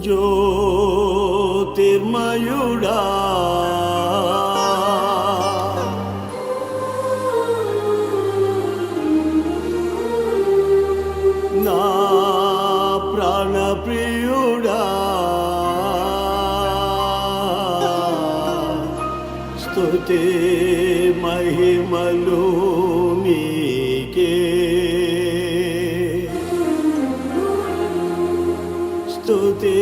జ్యోతిర్మయుడా నా ప్రాణప్రియుడా స్తుతి మహిమలు నీకే స్తుతి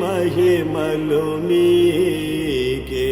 మహిమలు నీకే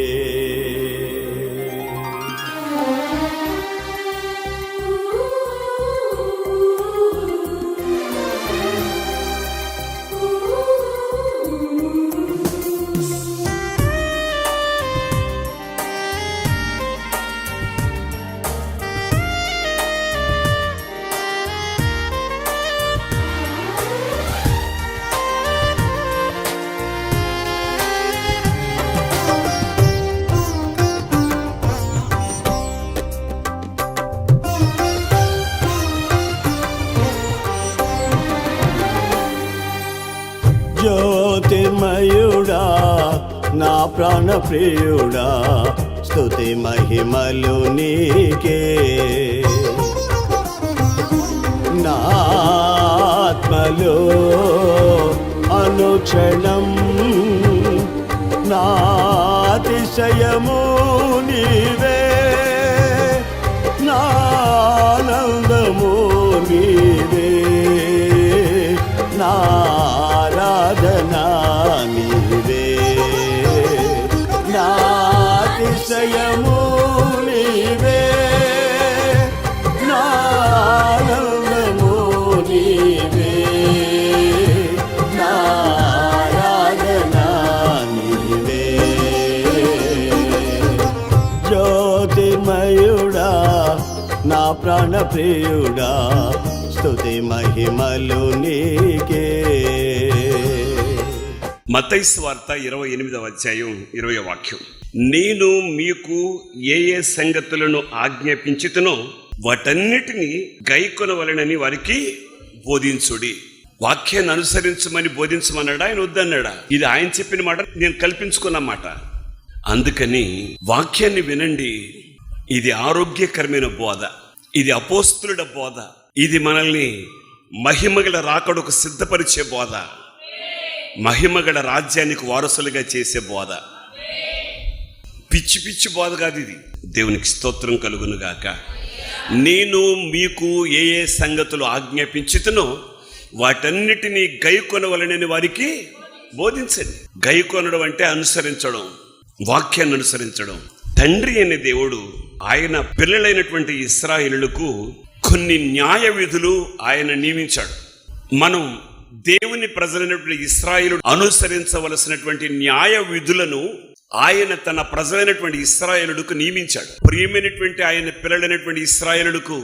జ్యోతిర్మయుడా నా ప్రాణప్రియుడా స్తుతి మహిమలు నీకే నా ఆత్మలో అనుక్షణం నా అతిశయము నీవే నా ఆనందము నీవే నా ఆరాధనా నీవే నా అతిశయము నీవే నా ఆనందము నీవే నా ఆరాధనా నీవే జ్యోతిర్మయుడా నా ప్రాణప్రియుడా స్తుతి మహిమలు నీకే. మత్తయి సువార్త 28వ అధ్యాయం 20వ వాక్యం. నేను మీకు ఏ ఏ సంగతులను ఆజ్ఞాపించుతునో వాటన్నిటినీ గైకొనవలెనని వారికి బోధించుడి. వాక్యాన్ని అనుసరించమని బోధించమన్నాడా, ఆయన వద్దన్నాడా? ఇది ఆయన చెప్పిన మాట, నేను కల్పించుకున్న మాట. అందుకని వాక్యాన్ని వినండి. ఇది ఆరోగ్యకరమైన బోధ, ఇది అపోస్తులుడ బోధ, ఇది మనల్ని మహిమగల రాకడకు సిద్ధపరిచే బోధ, మహిమగల రాజ్యానికి వారసులుగా చేసే బోధ. పిచ్చి పిచ్చి బోధ కాదు ఇది. దేవునికి స్తోత్రం కలుగును గాక. నేను మీకు ఏ ఏ సంగతులు ఆజ్ఞాపించుతునో వాటన్నిటినీ గైకొనవలెనని వారికి బోధించండి. గైకొనడం అంటే అనుసరించడం, వాక్యాన్ని అనుసరించడం. తండ్రి అనే దేవుడు ఆయన పిల్లలైనటువంటి ఇశ్రాయేలులకు కొన్ని న్యాయ విధులు ఆయన నియమించాడు. మనం దేవుని ప్రజలైనటువంటి ఇశ్రాయేలు అనుసరించవలసినటువంటి న్యాయ విధులను ఆయన తన ప్రజలైనటువంటి ఇశ్రాయేలుకు నియమించాడు. ప్రియమైనటువంటి ఆయన పిల్లలైనటువంటి ఇశ్రాయేలుకు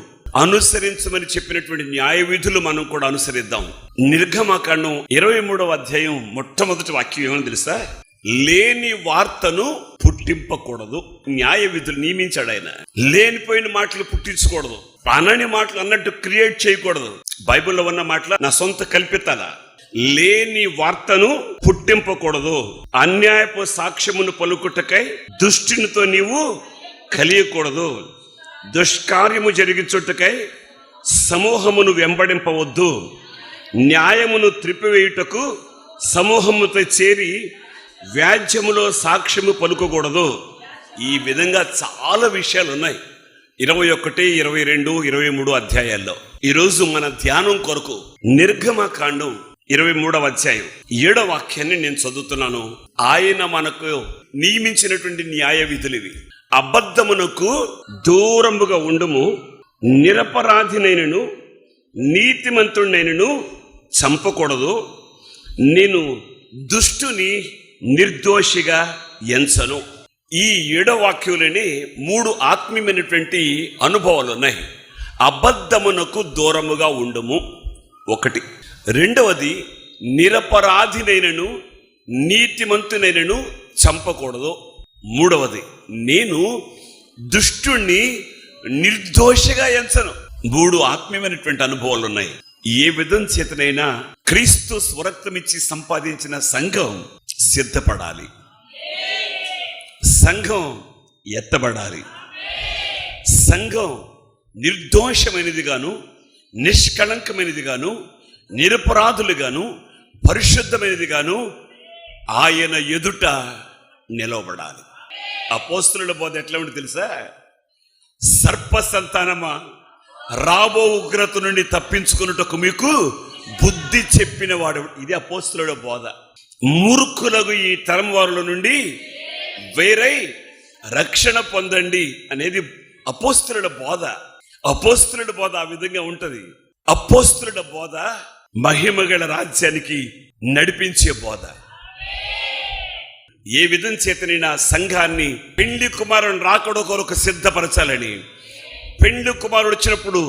అనుసరించమని చెప్పినటువంటి న్యాయ విధులు మనం కూడా అనుసరిద్దాం. నిర్గమకాండం 23వ అధ్యాయం మొట్టమొదటి వాక్యం ఏమని తెలుసా? లేని వార్తను పుట్టింపకూడదు. న్యాయ విధులు నియమించాడు ఆయన. లేనిపోయిన మాటలు పుట్టించకూడదు, అనని మాటలు అన్నట్టు క్రియేట్ చేయకూడదు. బైబిల్లో ఉన్న మాటల నా సొంత కల్పితాల. లేని వార్తను పుట్టింపకూడదు. అన్యాయపు సాక్ష్యమును పలుకుటకై దుష్టునితో నీవు కలియకూడదు. దుష్కార్యము జరిగించుటకై సమూహమును వెంబడింపవద్దు. న్యాయమును త్రిప్పివేయుటకు సమూహముతో చేరి వ్యాజ్యములో సాక్ష్యము పలుకకూడదు. ఈ విధంగా చాలా విషయాలు ఉన్నాయి 21, 22, 23 అధ్యాయాల్లో. ఈరోజు మన ధ్యానం కొరకు నిర్గమకాండం 23వ అధ్యాయం 7వ వాక్యాన్ని నేను చదువుతున్నాను. ఆయన మనకు నియమించినటువంటి న్యాయ విధులు ఇవి. అబద్ధమునకు దూరముగా ఉండుము, నిరపరాధినైనను నీతిమంతుడైనను చంపకూడదు, నేను దుష్టుని నిర్దోషిగా ఎంచను. ఈ 7వ వాక్యంలోనే 3 ఆత్మీయమైనటువంటి అనుభవాలు ఉన్నాయి. అబద్ధమునకు దూరముగా ఉండుము ఒకటి. రెండవది, నిరపరాధినైనను నీతిమంతునైనను చంపకూడదు. మూడవది, నేను దుష్టుణ్ణి నిర్దోషిగా ఎంచను. 3 ఆత్మీయమైనటువంటి అనుభవాలు ఉన్నాయి. ఏ విధం చేతనైనా క్రీస్తు స్వరక్తమిచ్చి సంపాదించిన సంఘం సిద్ధపడాలి, సంఘం ఎత్తబడాలి, సంఘం నిర్దోషమైనదిగాను, నిష్కళంకమైనదిగాను, నిరపరాధులుగాను, పరిశుద్ధమైనదిగాను ఆయన ఎదుట నిలవబడాలి. అపోస్తలుల బోధ ఎట్లా ఉంటుంది తెలుసా? సర్ప సంతానమా, రాబో ఉగ్రత నుండి తప్పించుకున్నటకు మీకు బుద్ధి చెప్పిన వాడు. ఇది అపోస్తలుల బోధ. మూర్ఖులకు ఈ తరం వారుల నుండి వేరై రక్షణ పొందండి అనేది అపోస్తలుల బోధ. అపోస్తలుల బోధ ఆ విధంగా ఉంటది. అపోస్తలుల బోధ మహిమగల రాజ్యానికి నడిపించే బోధ. ఏ విధం చేతనైనా సంఘాన్ని పెండ్లి కుమారుని రాకడ కొరకు సిద్ధపరచాలని, పెండ్లి కుమారుడు వచ్చినప్పుడు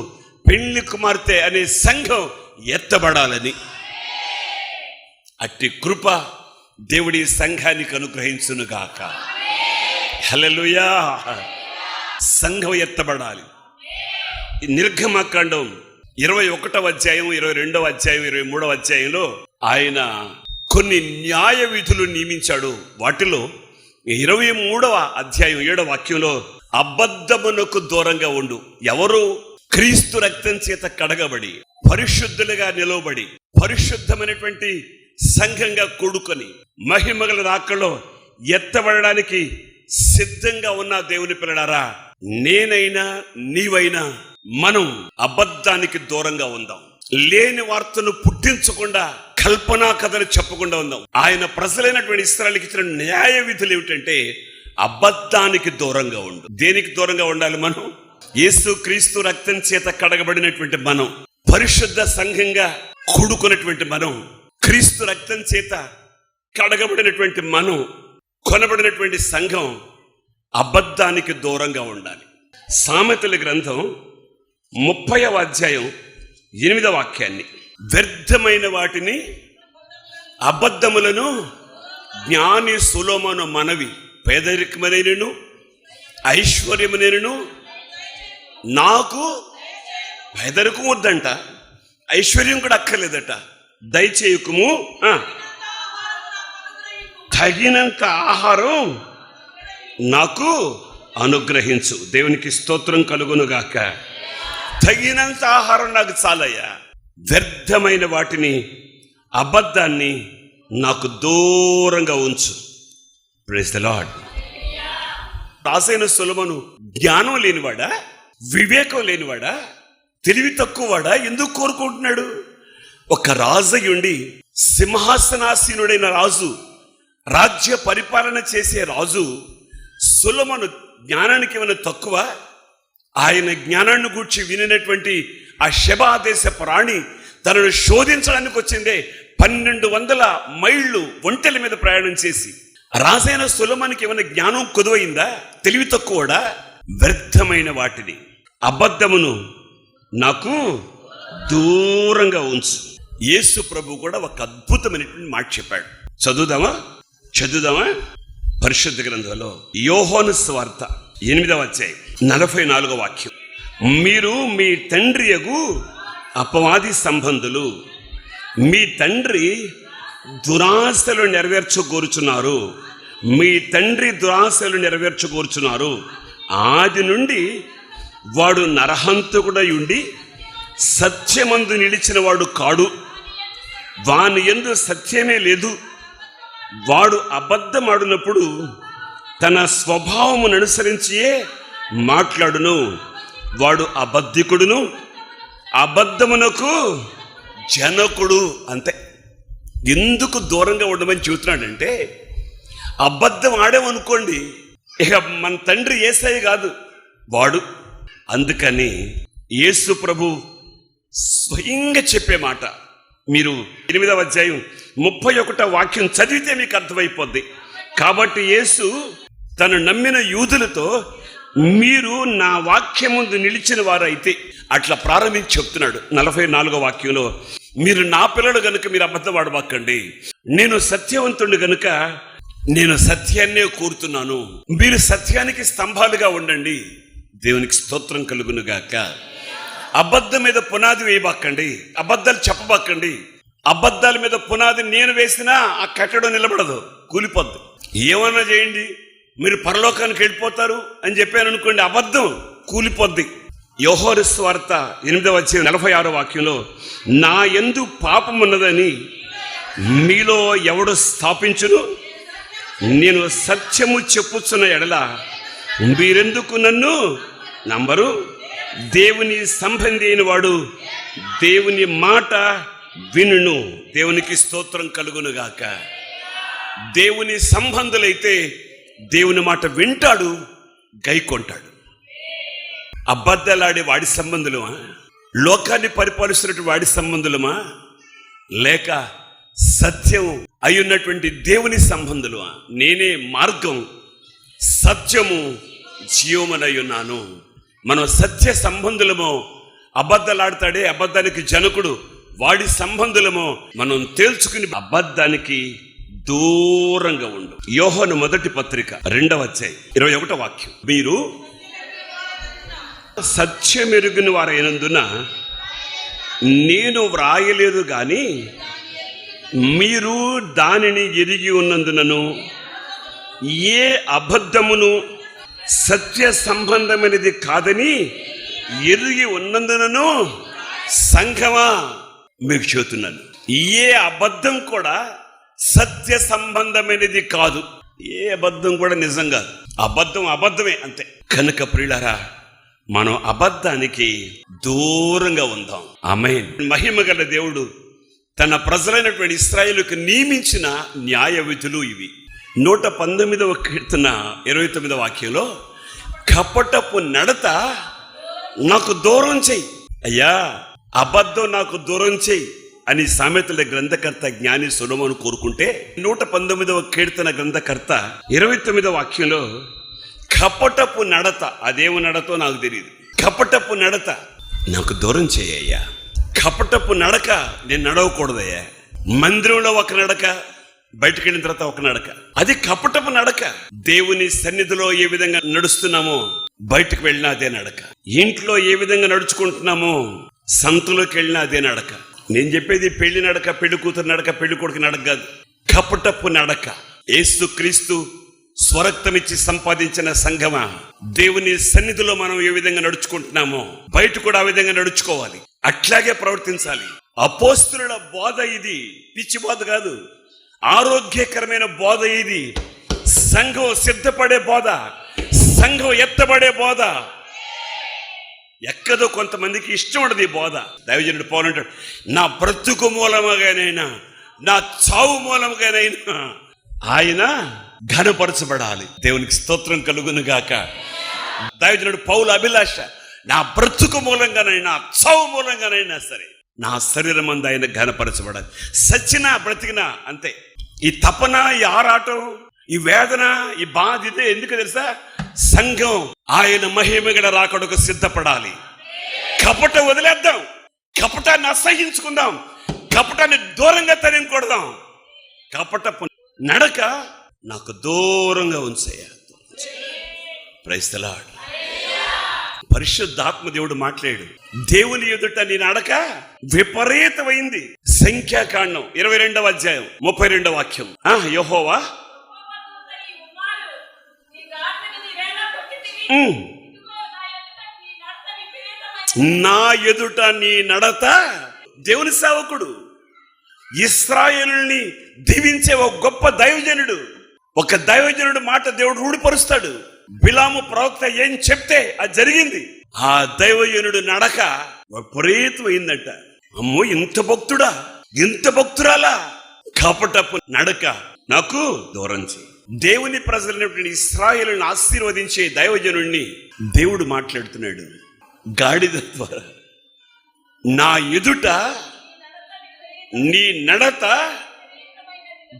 పెండ్లి కుమార్తె అనే సంఘం ఎత్తబడాలని, అట్టి కృప దేవుడి సంఘానికి అనుగ్రహించునుగాక. హల్లెలూయా. సంఘం ఎత్తబడాలి. నిర్గమకాండం 21వ అధ్యాయం, 22వ అధ్యాయం, 23వ అధ్యాయంలో ఆయన కొన్ని న్యాయ విధులు నియమించాడు. వాటిలో 23వ అధ్యాయం 7వ వాక్యంలో అబద్ధమునకు దూరంగా ఉండు. ఎవరు? క్రీస్తు రక్తం చేత కడగబడి పరిశుద్ధులుగా నిలవబడి పరిశుద్ధమైనటువంటి సంఘంగా కూడుకొని మహిమగల రాకలో ఎత్తబడడానికి సిద్ధంగా ఉన్న దేవుని పిల్లలారా, నేనైనా నీవైనా మనం అబద్ధానికి దూరంగా ఉందాం. లేని వార్తను పుట్టించకుండా, కల్పనా కథలు చెప్పకుండా ఉందాం. ఆయన ప్రజలైనటువంటి ఇశ్రాయేలుకి ఇచ్చిన న్యాయ విధులు ఏమిటంటే అబద్ధానికి దూరంగా ఉండు. దేనికి దూరంగా ఉండాలి మనం? యేసు క్రీస్తు రక్తం చేత కడగబడినటువంటి మనం, పరిశుద్ధ సంఘంగా కూడుకున్నటువంటి మనం, క్రీస్తు రక్తం చేత కడగబడినటువంటి మనం, కొనబడినటువంటి సంఘం అబద్ధానికి దూరంగా ఉండాలి. సామెతల గ్రంథం 30వ అధ్యాయం 8వ వాక్యాన్ని, వ్యర్థమైన వాటిని అబద్ధములను జ్ఞాని సొలొమోను మనవి, పేదరికమనేను ఐశ్వర్యమనేను నాకు, పేదరికం వద్దంట, ఐశ్వర్యం కూడా అక్కర్లేదట, దయచేయకుము, తగినంత ఆహారం నాకు అనుగ్రహించు. దేవునికి స్తోత్రం కలుగునుగాక. తగినంత ఆహారం నాకు చాలయ్యా. వ్యర్థమైన వాటిని, అబద్ధాన్ని నాకు దూరంగా ఉంచు. Praise the Lord. రాజైన సొలొమోను జ్ఞానం లేనివాడా, వివేకం లేనివాడా, తెలివి తక్కువవాడా? ఎందుకు కోరుకుంటున్నాడు? ఒక రాజయుండి సింహాసనాసీనుడైన రాజు, రాజ్య పరిపాలన చేసే రాజు సొలొమోను జ్ఞానానికి ఏమైనా తక్కువ? ఆయన జ్ఞానాన్ని గూర్చి వినినటువంటి ఆ షెబా దేశ ప్రాణి తనను శోధించడానికి వచ్చిందే 1200 మైళ్ళు ఒంటెల మీద ప్రయాణం చేసి. రాజైన సొలొమోనుకి ఏమైనా జ్ఞానం కొదువైందా? తెలివి తక్కువడా? వ్యర్థమైన వాటిని, అబద్ధమును నాకు దూరంగా ఉంచు. యేసు ప్రభు కూడా ఒక అద్భుతమైనటువంటి మాట చెప్పాడు. చదువుదామా పరిశుద్ధ గ్రంథంలో యోహాను సువార్త 8వ అధ్యాయం 44వ వాక్యం. మీరు మీ తండ్రి యగు అపవాది సంబంధులు, మీ తండ్రి దురాశలు నెరవేర్చుకోరుచున్నారు, మీ తండ్రి దురాశలు నెరవేర్చుకోరుచున్నారు. ఆది నుండి వాడు నరహంతకుడై ఉండి సత్యమందు నిలిచిన వాడు కాడు, వాని యందు సత్యమే లేదు. వాడు అబద్ధమాడినప్పుడు తన స్వభావమును అనుసరించియే మాట్లాడును. వాడు అబద్ధికుడును, అబద్ధమునకు జనకుడు. అంతే. ఎందుకు దూరంగా ఉండమని చెబుతున్నాడంటే, అబద్ధం ఆడామనుకోండి, ఇక మన తండ్రి యేసయ్య కాదు వాడు. అందుకని యేసు ప్రభు స్వయంగా చెప్పే మాట మీరు 8వ అధ్యాయం 31వ వాక్యం చదివితే మీకు అర్థమైపోద్ది. కాబట్టి యేసు తను నమ్మిన యూదులతో, మీరు నా వాక్యం ముందు నిలిచిన వారైతే, అట్లా ప్రారంభించి చెప్తున్నాడు 44వ వాక్యంలో, మీరు నా పిల్లలు గనుక మీరు అబద్ధం ఆడబాకండి, నేను సత్యవంతుడు గనుక నేను సత్యాన్నే కోరుతున్నాను, మీరు సత్యానికి స్తంభాలుగా ఉండండి. దేవునికి స్తోత్రం కలుగునుగాక. అబద్ధం మీద పునాది వేయబాకండి, అబద్ధాలు చెప్పబాకండి. అబద్ధాల మీద పునాది నేను వేసినా ఆ కట్టడం నిలబడదు, కూలిపోద్ది. ఏమన్నా చేయండి, మీరు పరలోకానికి వెళ్ళిపోతారు అని చెప్పాను అనుకోండి, అబద్ధం కూలిపోద్ది. యోహాను సువార్త 8:46 వాక్యంలో, నా యందు పాపం ఉన్నదని మీలో ఎవడు స్థాపించును, నేను సత్యము చెప్పుచున్న ఎడల మీరెందుకు నన్ను నంబరు? దేవుని సంబంధి అయిన వాడు దేవుని మాట వినును. దేవునికి స్తోత్రం కలుగునుగాక. దేవుని సంబంధులైతే దేవుని మాట వింటాడు, గైకొంటాడు. అబద్ధాలాడే వాడి సంబంధులమా? లోకాన్ని పరిపాలిస్తున్నటువంటి వాడి సంబంధులమా? లేక సత్యం అయ్యున్నటువంటి దేవుని సంబంధులమా? నేనే మార్గం, సత్యము, జీవమనయ్యున్నాను. మనం సత్య సంబంధులమో, అబద్ధాలాడతాడే అబద్ధానికి జనకుడు వాడి సంబంధులమో మనం తేల్చుకుని అబద్ధానికి దూరంగా ఉండు. యోహాను మొదటి పత్రిక 2:21 వాక్యం, మీరు సత్యమెరుగున వారైనందున నేను వ్రాయలేదు గాని మీరు దానిని ఎరిగి ఉన్నందునను ఏ అబద్ధమును సత్య సంబంధమైనది కాదని ఎరిగి ఉన్నందునను సంఘమా మీకు చెబుతున్నాను. ఏ అబద్ధం కూడా సత్య సంబంధమైనది కాదు. ఏ అబద్ధం కూడా నిజం కాదు. అబద్ధం అబద్ధమే, అంతే. కనుక ప్రియులారా, మనం అబద్ధానికి దూరంగా ఉందాం. ఆమేన్. మహిమ గల దేవుడు తన ప్రజలైనటువంటి ఇశ్రాయేలుకు నియమించిన న్యాయ విధులు ఇవి. 119వ కీర్తన 29వ వాక్యంలో, కపటపు నడత నాకు దూరం చెయ్యి అయ్యా, అబద్ధం నాకు దూరం చెయ్యి అని సామెతల గ్రంథకర్త జ్ఞాని సొలొమోను కోరుకుంటే, 119వ కీర్తన గ్రంథకర్త 29వ వాక్యంలో కపటపు నడత, అదేమో నడతో నాకు తెలియదు, కపటపు నడత నాకు దూరం చేయ్యా. కపటపు నడక నేను నడవకూడదయ్యా. మందిరంలో ఒక నడక, బయటకు వెళ్ళిన తర్వాత ఒక నడక, అది కపటపు నడక. దేవుని సన్నిధిలో ఏ విధంగా నడుస్తున్నామో బయటకు వెళ్ళినా అదే నడక. ఇంట్లో ఏ విధంగా నడుచుకుంటున్నామో సంతలోకి వెళ్ళినా అదే నడక. నేను చెప్పేది పెళ్లి నడక, పెళ్లి కూతురు నడక, పెళ్లి కొడుకు నడక కాదు, కపటపు నడక. యేసు క్రీస్తు స్వరక్తమిచ్చి సంపాదించిన సంఘమా, దేవుని సన్నిధిలో మనం ఏ విధంగా నడుచుకుంటున్నామో బయట కూడా ఆ విధంగా నడుచుకోవాలి, అట్లాగే ప్రవర్తించాలి. అపోస్తుల బోధ ఇది, పిచ్చి బోధ కాదు, ఆరోగ్యకరమైన బోధ ఇది. సంఘం సిద్ధపడే బోధ, సంఘం ఎత్తబడే బోధ. ఎక్కదో కొంతమందికి ఇష్టం ఉండదు ఈ బోధ. దైవజనుడు పౌలు అంటాడు, నా బ్రతుకు మూలముగానైనా నా చావు మూలముగానైనా ఆయన ఘనపరచబడాలి. దేవునికి స్తోత్రం కలుగును గాక. దైవజనుడు పౌలు అభిలాష, నా బ్రతుకు మూలంగానైనా చావు మూలంగానైనా సరే నా శరీరం అందు ఆయన ఘనపరచబడాలి. సచ్చినా బ్రతికినా అంతే. ఈ తపన, ఈ ఆరాటం, ఈ వేదన, ఈ బాధ ఇదే. ఎందుకు తెలుసా? సంఘం ఆయన మహిమగల రాకడకు సిద్ధపడాలి. కపటం వదిలేద్దాం, కపటాన్ని అసహించుకుందాం, కపటాన్ని దూరంగా తరిమికొడదాం. కపటపు నడక నాకు దూరంగా ఉంచేయ. Praise the lord. పరిశుద్ధాత్మ దేవుడు మాట్లాడు, దేవుని ఎదుట నీ నడక విపరీతమైంది. సంఖ్యాకాండం 22వ అధ్యాయం 32వ వాక్యం, యెహోవా నా ఎదుట నీ నడత. దేవుని సేవకుడు, ఇశ్రాయేలుని దీవించే ఒక గొప్ప దైవజనుడు. ఒక దైవజనుడు మాట దేవుడు రూఢిపరుస్తాడు. బిలాము ప్రవక్త ఏం చెప్తే అది జరిగింది. ఆ దైవజనుడు నడక విపరీతమైందంట. అమ్మో, ఇంత భక్తుడా, ఇంత భక్తురాలా? కపటపు నడక నాకు దూరం చేయి. దేవుని ప్రజలైనటువంటి ఇశ్రాయేలుని ఆశీర్వదించే దైవజనుడిని దేవుడు మాట్లాడుతున్నాడు గాడిద ద్వారా. నా ఎదుట నీ నడత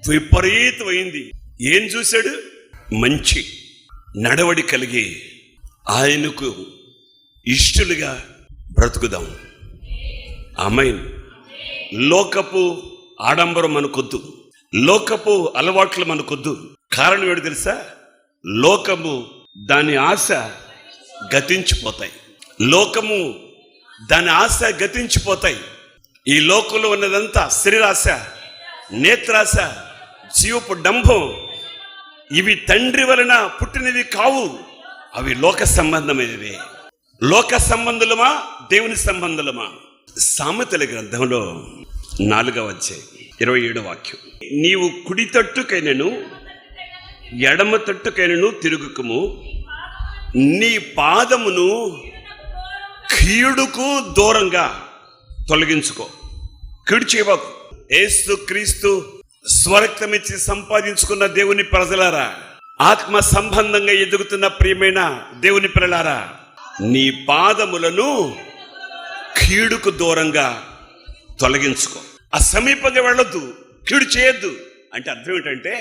విపరీతమైంది. ఏం చూశాడు? మంచి నడవడి కలిగి ఆయనకు ఇష్టలుగా బ్రతుకుదాం. ఆమేన్. లోకపు ఆడంబరం మనకొద్దు, లోకపు అలవాట్లు మనకొద్దు. కారణం ఏంటో తెలుసా? లోకము దాని ఆశ గతించిపోతాయి. లోకము దాని ఆశ గతించిపోతాయి. ఈ లోకంలో ఉన్నదంతా శరీరాశ, నేత్రాశ, జీవపు డంభం. ఇవి తండ్రి వలన పుట్టినవి కావు, అవి లోక సంబంధమైనవి. లోక సంబంధులమా, దేవుని సంబంధులమా? సామెతల గ్రంథంలో 4వ అధ్యాయం 27వ వాక్యం. నీవు కుడి తట్టుకైనను ఎడమ తట్టుకైనను తిరుగుకుము, నీ పాదమును కీడుకు దూరంగా తొలగించుకో. కీడు చేయబాకు. యేసు క్రీస్తు స్వరక్తమిచ్చి సంపాదించుకున్న దేవుని ప్రజలారా, ఆత్మ సంబంధంగా ఎదుగుతున్న ప్రియమైన దేవుని పిల్లలారా, నీ పాదములను కీడుకు దూరంగా తొలగించుకో. అసమీపంగా వెళ్ళొద్దు, కీడు చేయొద్దు. అంటే అర్థం ఏంటంటే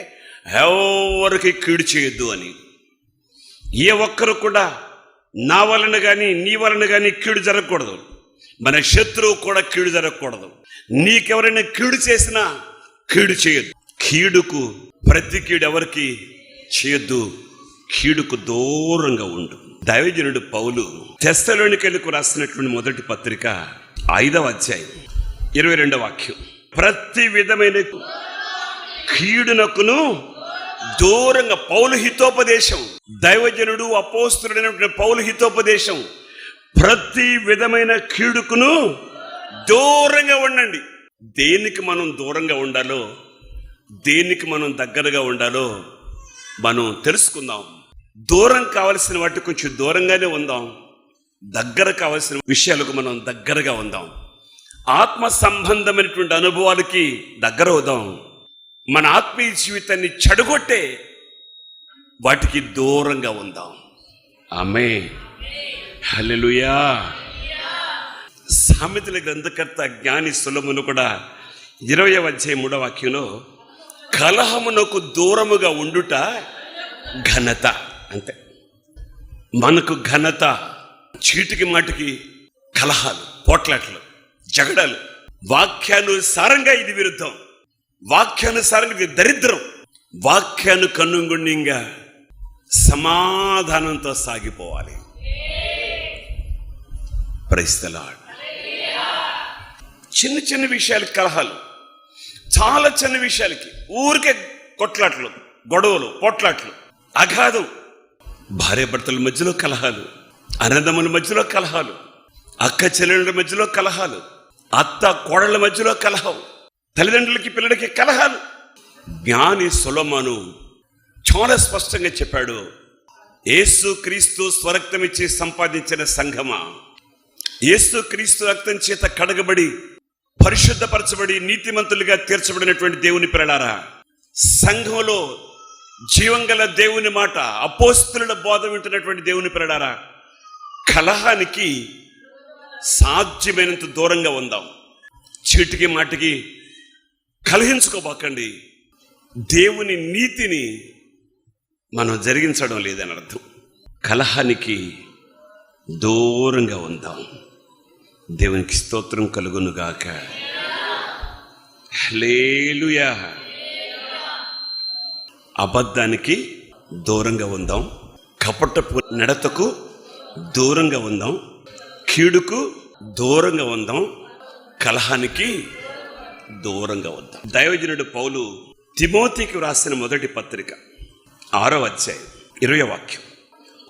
ఎవరికి కీడు చేయొద్దు అని. ఏ ఒక్కరు కూడా నా వలన కానీ నీ వలన కానీ కీడు జరగకూడదు. మన శత్రువు కూడా కీడు జరగకూడదు. నీకెవరైనా కీడు చేసినా కీడు చేయొద్దు. కీడుకు ప్రతి కీడు ఎవరికి చేయొద్దు, కీడుకు దూరంగా ఉండు. దైవజనుడు పౌలు తెస్సలోనికైలకు రాసినటువంటి మొదటి పత్రిక 5వ అధ్యాయం 22వ వాక్యం. ప్రతి విధమైన కీడునకును దూరంగా, పౌలు హితోపదేశం, దైవజనుడు అపోస్తులుడైనటువంటి పౌలు హితోపదేశం, ప్రతి విధమైన కీడుకును దూరంగా ఉండండి. దేనికి మనం దూరంగా ఉండాలో, దేనికి మనం దగ్గరగా ఉండాలో మనం తెలుసుకుందాం. దూరం కావలసిన వాటికి కొంచెం దూరంగానే ఉందాం, దగ్గర కావలసిన విషయాలకు మనం దగ్గరగా ఉందాం. ఆత్మ సంబంధమైనటువంటి అనుభవాలకి దగ్గర అవుదాం. మన ఆత్మీయ జీవితాన్ని చెడగొట్టే వాటికి దూరంగా ఉందాం. ఆమేన్, హల్లెలూయా. సామెతల గ్రంథకర్త జ్ఞాని సొలొమోను కూడా 20వ అధ్యాయం 3వ వాక్యంలో కలహమునకు దూరముగా ఉండుట ఘనత. అంతే, మనకు ఘనత. చీటికి మాటికి కలహాలు, పోట్లాట్లు, జగడాలు. వాక్యానుసారంగా ఇది విరుద్ధం, వాక్యానుసారంగా ఇది దరిద్రం. వాక్యాను కన్నుగుండిగా సమాధానంతో సాగిపోవాలి. Praise the lord. చిన్న చిన్న విషయాలకి కలహాలు, చాలా చిన్న విషయాలకి ఊరికే కొట్లాట్లు, గొడవలు, పోట్లాట్లు, అగాధం. భార్యాభర్తల మధ్యలో కలహాలు, అన్నదమ్ముల మధ్యలో కలహాలు, అక్క చెల్లెళ్ళ మధ్యలో కలహాలు, అత్త కోడళ్ళ మధ్యలో కలహం, తల్లిదండ్రులకి పిల్లలకి కలహాలు. జ్ఞాని సొలొమోను చాలా స్పష్టంగా చెప్పాడు, యేసు క్రీస్తు స్వరక్తమిచ్చి సంపాదించిన సంఘమా, యేసు క్రీస్తు రక్తం చేత కడగబడి పరిశుద్ధపరచబడి నీతిమంతులుగా తీర్చబడినటువంటి దేవుని పిల్లలారా, సంఘంలో జీవంగల దేవుని మాట, అపోస్తుల బోధ వింటున్నటువంటి దేవుని పిల్లలారా, కలహానికి సాధ్యమైనంత దూరంగా ఉందాం. చీటికి మాటికి కలహించుకోబాకండి. దేవుని నీతిని మనం జరిగించడం లేదని అర్థం. కలహానికి దూరంగా ఉందాం. దేవునికి స్తోత్రం కలుగునుగాక. హల్లెలూయా. అబద్ధానికి దూరంగా ఉందాం, కపటపు నడతకు దూరంగా ఉందాం, కీడుకు దూరంగా ఉందాం, కలహానికి దూరంగా ఉందాం. దైవజనుడు పౌలు తిమోతికి రాసిన మొదటి పత్రిక 6వ అధ్యాయం 20వ వాక్యం.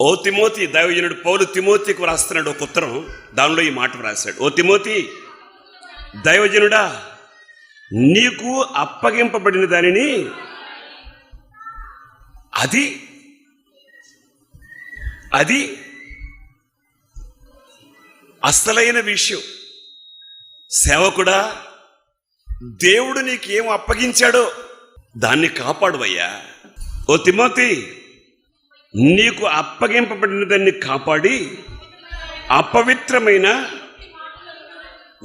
ఓ తిమోతి, దైవజనుడు పౌలు తిమోతికి రాస్తున్నాడు ఒక ఉత్తరం. దానిలో ఈ మాట రాశాడు, ఓ తిమోతి, దైవజనుడా, నీకు అప్పగింపబడిన దానిని అది అసలైన విషయం. సేవకుడా, దేవుడు నీకేం అప్పగించాడో దాన్ని కాపాడువయ్యా. ఓ తిమోతి, నీకు అప్పగింపబడిన దాన్ని కాపాడి అపవిత్రమైన,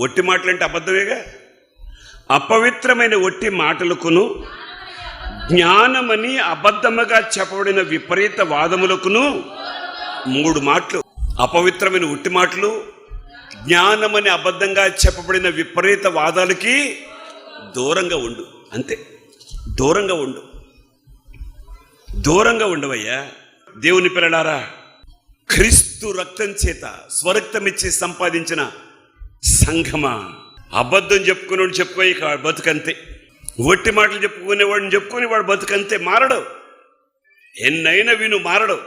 ఒట్టి మాటలు అంటే అబద్ధమేగా, అపవిత్రమైన ఒట్టి మాటలకును జ్ఞానమని అబద్ధముగా చెప్పబడిన విపరీత వాదములకును, 3 మాటలు, అపవిత్రమైన ఒట్టి మాటలు, జ్ఞానమని అబద్ధంగా చెప్పబడిన విపరీత వాదాలకి దూరంగా ఉండు. అంతే, దూరంగా ఉండు, దూరంగా ఉండవయ్యా. దేవుని పిల్లలారా, క్రీస్తు రక్తం చేత స్వరక్తమిచ్చి సంపాదించిన సంఘమా, అబద్ధం చెప్పుకునేవాడు చెప్పుకోయి బతుకంతే, ఒట్టి మాటలు చెప్పుకునేవాడిని చెప్పుకొని వాడు బతుకంతే, మారడు. ఎన్నైనా విను, మారడు.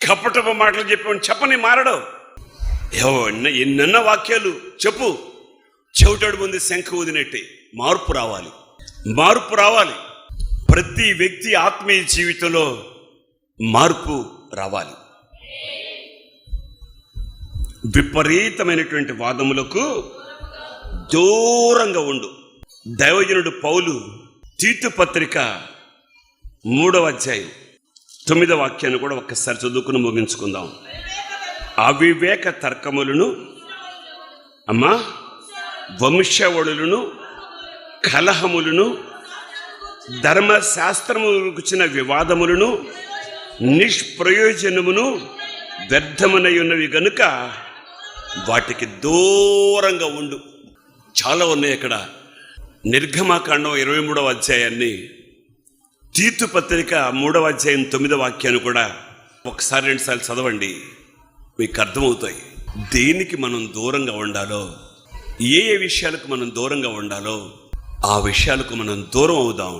కపటపు మాటలు చెప్పేవాడిని చెప్పని, మారడు. ఎన్నెన్న వాక్యాలు చెప్పు, చెవిటాడు ముందు శంఖ ఊదినట్టే. మార్పు రావాలి, మార్పు రావాలి. ప్రతి వ్యక్తి ఆత్మీయ జీవితంలో మార్పు రావాలి. విపరీతమైనటువంటి వాదములకు దూరంగా ఉండు. దైవజనుడు పౌలు తీతు పత్రిక 3వ అధ్యాయం 9వ వాక్యాన్ని కూడా ఒక్కసారి చదువుకుని ముగించుకుందాం. అవివేక తర్కములను, అమ్మా, వంశవళులను, కలహములను, ధర్మశాస్త్రములకు వచ్చిన వివాదములను, నిష్ప్రయోజనమును, వ్యర్థమునై ఉన్నవి గనుక వాటికి దూరంగా ఉండు. చాలా ఉన్నాయి అక్కడ. నిర్గమాకాండం 23వ అధ్యాయాన్ని, తీతు పత్రిక 3వ అధ్యాయం 9వ వాక్యాన్ని కూడా ఒకసారి 2 సార్లు చదవండి, మీకు అర్థమవుతాయి. దేనికి మనం దూరంగా ఉండాలో, ఏ ఏ విషయాలకు మనం దూరంగా ఉండాలో ఆ విషయాలకు మనం దూరం అవుదాం.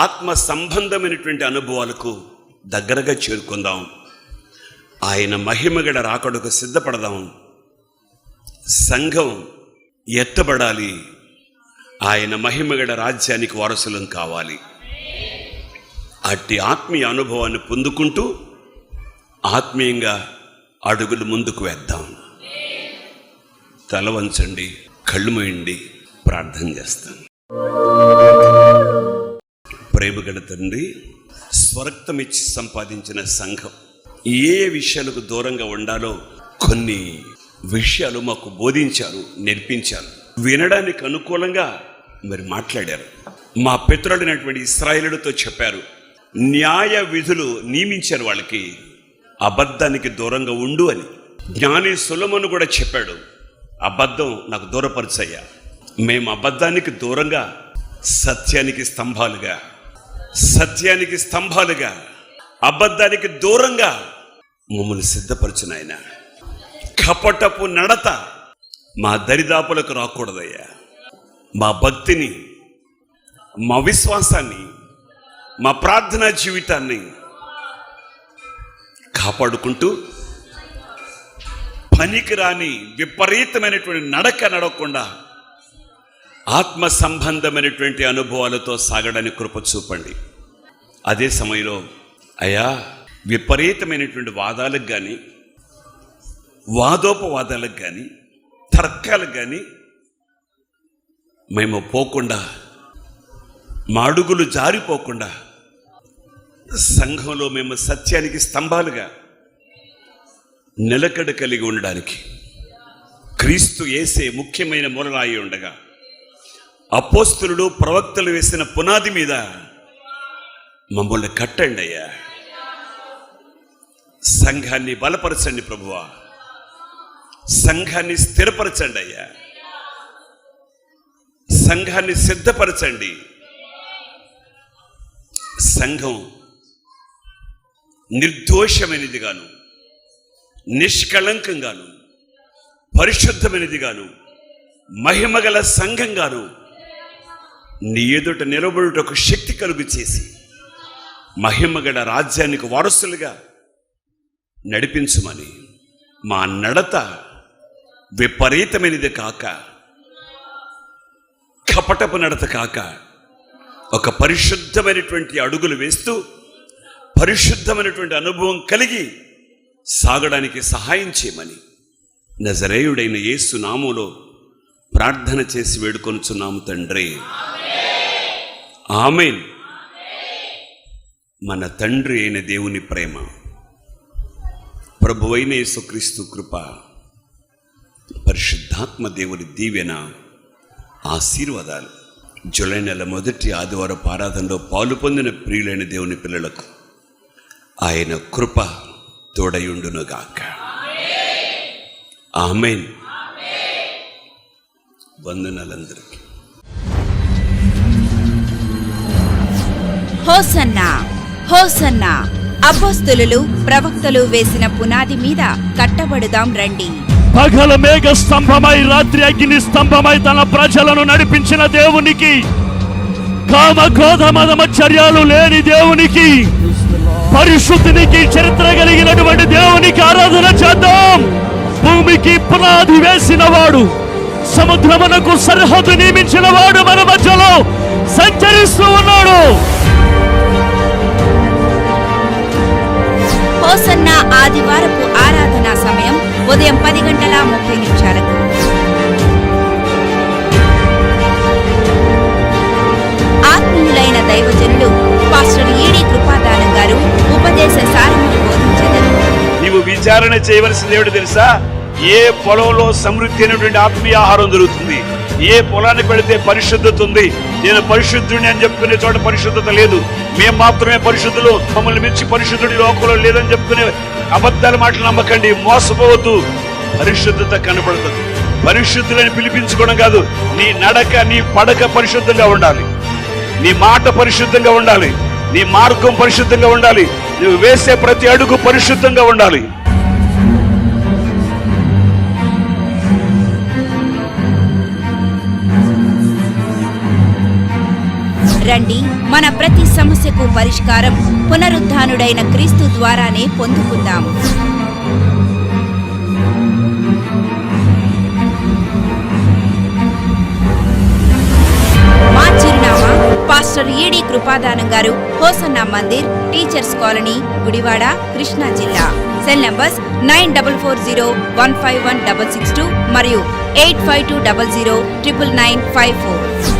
ఆత్మ సంబంధమైనటువంటి అనుభవాలకు దగ్గరగా చేరుకుందాం. ఆయన మహిమగడ రాకడకు సిద్ధపడదాం. సంఘం ఎత్తబడాలి. ఆయన మహిమగడ రాజ్యానికి వారసులం కావాలి. అట్టి ఆత్మీయ అనుభవాన్ని పొందుకుంటూ ఆత్మీయంగా అడుగులు ముందుకు వేద్దాం. తల వంచండి, కళ్ళు మూయండి, ప్రార్థన చేస్తాను. ప్రేమగల తండ్రి, స్వరక్తమిచ్చి సంపాదించిన సంఘం ఏ విషయాలకు దూరంగా ఉండాలో కొన్ని విషయాలు మాకు బోధించారు, నేర్పించారు. వినడానికి అనుకూలంగా మరి మాట్లాడారు. మా పితరులైనటువంటి ఇశ్రాయేలుతో చెప్పారు. న్యాయ విధులు నియమించారు వాళ్ళకి, అబద్ధానికి దూరంగా ఉండు అని. జ్ఞాని సొలొమోను కూడా చెప్పాడు, అబద్ధం నాకు దూరపరచయ్యా. మేము అబద్ధానికి దూరంగా సత్యానికి స్తంభాలుగా, సత్యానికి స్తంభాలుగా, అబద్ధానికి దూరంగా మమ్మల్ని సిద్ధపరచును ఆయన. కపటపు నడత మా దరిదాపులకు రాకూడదయ్యా. మా భక్తిని, మా విశ్వాసాన్ని, మా ప్రార్థనా జీవితాన్ని కాపాడుకుంటూ పనికిరాని విపరీతమైనటువంటి నడక నడవకుండా ఆత్మ సంబంధమైనటువంటి అనుభవాలతో సాగడానికి కృప చూపండి. అదే సమయంలో అయ్యా, విపరీతమైనటువంటి వాదాలకు కానీ, వాదోపవాదాలకు కానీ, తర్కాలకు కానీ మేము పోకుండా, మా అడుగులు జారిపోకుండా సంఘంలో మేము సత్యానికి స్తంభాలుగా నిలకడ కలిగి ఉండడానికి క్రీస్తు యేసే ముఖ్యమైన మూలరాయి ఉండగా, అపోస్తలుడు ప్రవక్తలు వేసిన పునాది మీద మమ్మల్ని కట్టండి అయ్యా. సంఘాన్ని బలపరచండి ప్రభువా, సంఘాన్ని స్థిరపరచండి అయ్యా, సంఘాన్ని సిద్ధపరచండి. సంఘం నిర్దోషమైనదిగాను, నిష్కళంకంగాను, పరిశుద్ధమైనదిగాను, మహిమగల సంఘంగాను నీ ఎదుట నిలబడుటకు శక్తి కలుగు చేసి మహిమగల రాజ్యానికి వారసులుగా నడిపించుమని, మా నడత విపరీతమైనది కాక, కపటపు నడత కాక, ఒక పరిశుద్ధమైనటువంటి అడుగులు వేస్తూ పరిశుద్ధమైనటువంటి అనుభవం కలిగి సాగడానికి సహాయం చేయమని నజరేయుడైన యేసు నామములో ప్రార్థన చేసి వేడుకొనుచున్నాము తండ్రి. ఆమేన్. మన తండ్రి అయిన దేవుని ప్రేమ, ప్రభువైన యేసుక్రీస్తు కృప, పరిశుద్ధాత్మ దేవుని దీవెన, ఆశీర్వాదాలు జూలై నెల మొదటి ఆదివారం ఆరాధనలో పాలు పొందిన ప్రియులైన దేవుని పిల్లలకు ఆయన కృప తోడయుండునుగాక. ఆమేన్. వందనాలందరికీ. Hosanna hosanna. అపోస్తలులు ప్రవక్తలు వేసిన పునాది మీద కట్టబడుదాం రండి. పగల మేఘ స్తంభమై రాత్రి అగ్ని స్తంభమై తన ప్రజలను నడిపించిన దేవునికి, కామ క్రోధ మదమ చర్యలు లేని దేవునికి, పరిశుద్ధికి చరిత్ర కలిగినటువంటి దేవునికి ఆరాధన చేద్దాం. భూమికి పునాది వేసిన వాడు, సముద్రమునకు సరిహద్దు నియమించిన వాడు మన మధ్యలో సంచరిస్తూ ఉన్నాడు. హోసన్న ఆదివారపు ఆరాధనా సమయం ఉదయం 10:30 ఆత్మీయులైన దైవజనులు పాస్టర్ ఈడి కృపాదానం గారు ఉపదేశ సారమును బోధించెదరు. నీవు విచారణ చేయవలసింది ఏమిటి తెలుసా? ఏ పొలంలో సమృద్ధి అయినటువంటి ఆత్మీయ ఆహారం దొరుకుతుంది, ఏ పొలానికి పెడితే పరిశుద్ధత ఉంది. నేను పరిశుద్ధుడిని అని చెప్పుకునే చోట పరిశుద్ధత లేదు. మేము మాత్రమే పరిశుద్ధులు, మమ్మల్ని మించి పరిశుద్ధుడి లోకంలో లేదని చెప్పుకునే అబద్ధాల మాటలు నమ్మకండి, మోసపోవద్దు. పరిశుద్ధత కనబడుతుంది. పరిశుద్ధులని పిలిపించుకోవడం కాదు, నీ నడక నీ పడక పరిశుద్ధంగా ఉండాలి, నీ మాట పరిశుద్ధంగా ఉండాలి, నీ మార్గం పరిశుద్ధంగా ఉండాలి, నువ్వు వేసే ప్రతి అడుగు పరిశుద్ధంగా ఉండాలి. రండి, మన ప్రతి సమస్యకు పరిష్కారం పునరుద్ధానుడైన క్రీస్తు ద్వారానే పొందుకుందాం. మా చిరునామా పాస్టర్ ఈడి కృపాదానం గారు, Hosanna Mandir, teachers colony, Gudivada, Krishna జిల్లా. సెల్ నంబర్స్ 9440151662 మరియు 8520099954.